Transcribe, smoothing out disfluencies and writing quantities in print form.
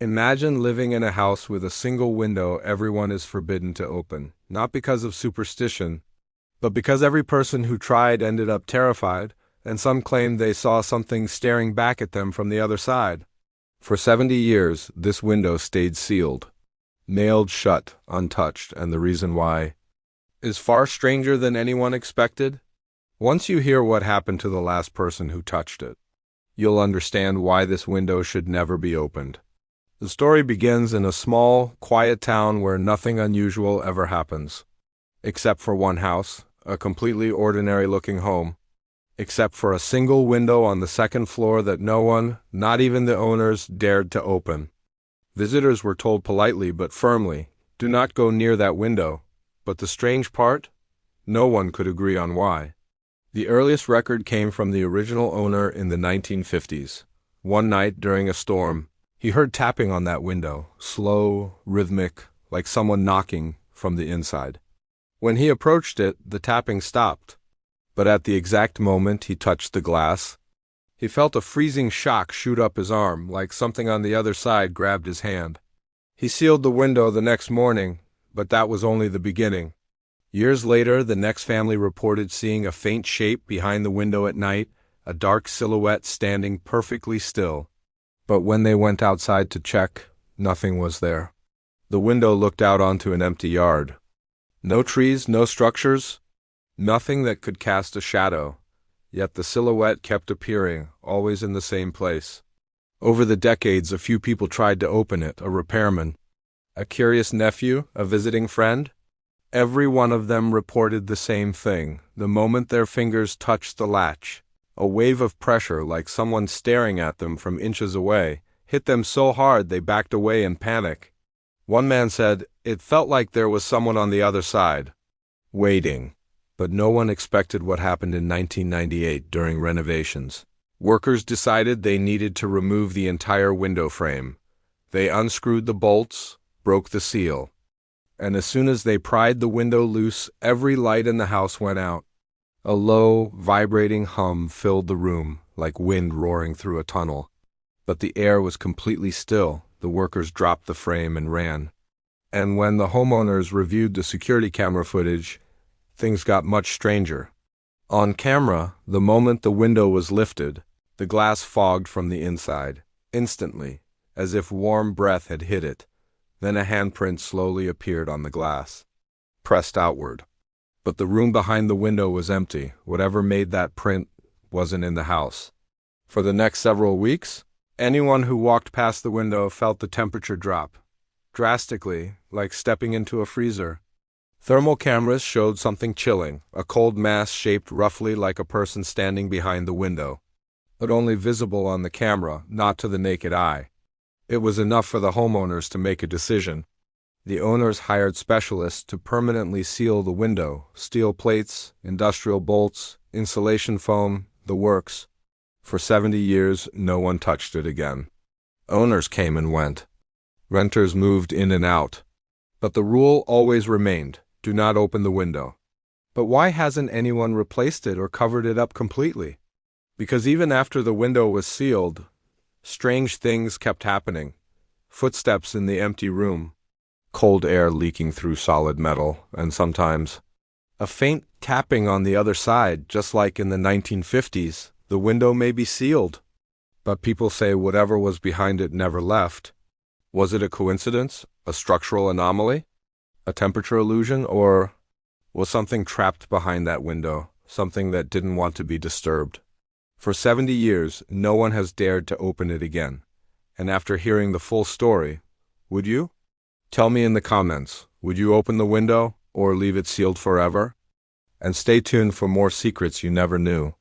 Imagine living in a house with a single window everyone is forbidden to open, not because of superstition, but because every person who tried ended up terrified, and some claimed they saw something staring back at them from the other side. For 70 years, this window stayed sealed, nailed shut, untouched, and the reason why is far stranger than anyone expected. Once you hear what happened to the last person who touched it, you'll understand why this window should never be opened. The story begins in a small, quiet town where nothing unusual ever happens. Except for one house, a completely ordinary-looking home. Except for a single window on the second floor that no one, not even the owners, dared to open. Visitors were told politely but firmly, "Do not go near that window." But the strange part? No one could agree on why. The earliest record came from the original owner in the 1950s. One night during a storm, he heard tapping on that window, slow, rhythmic, like someone knocking from the inside. When he approached it, the tapping stopped. But at the exact moment he touched the glass, he felt a freezing shock shoot up his arm, like something on the other side grabbed his hand. He sealed the window the next morning, but that was only the beginning. Years later, the next family reported seeing a faint shape behind the window at night, a dark silhouette standing perfectly still. But when they went outside to check, nothing was there. The window looked out onto an empty yard. No trees, no structures, nothing that could cast a shadow. Yet the silhouette kept appearing, always in the same place. Over the decades, a few people tried to open it, a repairman, a curious nephew, a visiting friend. Every one of them reported the same thing. The moment their fingers touched the latch, a wave of pressure, like someone staring at them from inches away, hit them so hard they backed away in panic. One man said, "It felt like there was someone on the other side, waiting." But no one expected what happened in 1998 during renovations. Workers decided they needed to remove the entire window frame. They unscrewed the bolts, broke the seal. And as soon as they pried the window loose, every light in the house went out. A low, vibrating hum filled the room, like wind roaring through a tunnel. But the air was completely still. The workers dropped the frame and ran. And when the homeowners reviewed the security camera footage, things got much stranger. On camera, the moment the window was lifted, the glass fogged from the inside, instantly, as if warm breath had hit it. Then a handprint slowly appeared on the glass, pressed outward. But the room behind the window was empty. Whatever made that print wasn't in the house. For the next several weeks, anyone who walked past the window felt the temperature drop, drastically, like stepping into a freezer. Thermal cameras showed something chilling, a cold mass shaped roughly like a person standing behind the window, but only visible on the camera, not to the naked eye. It was enough for the homeowners to make a decision. The owners hired specialists to permanently seal the window, steel plates, industrial bolts, insulation foam, the works. For 70 years, no one touched it again. Owners came and went. Renters moved in and out. But the rule always remained: do not open the window. But why hasn't anyone replaced it or covered it up completely? Because even after the window was sealed, strange things kept happening. Footsteps in the empty room, cold air leaking through solid metal, and sometimes a faint tapping on the other side, just like in the 1950s. The window may be sealed, but people say whatever was behind it never left. Was it a coincidence, a structural anomaly, a temperature illusion, or was something trapped behind that window, something that didn't want to be disturbed? For 70 years, no one has dared to open it again. And after hearing the full story, would you? Tell me in the comments, would you open the window or leave it sealed forever? And stay tuned for more secrets you never knew.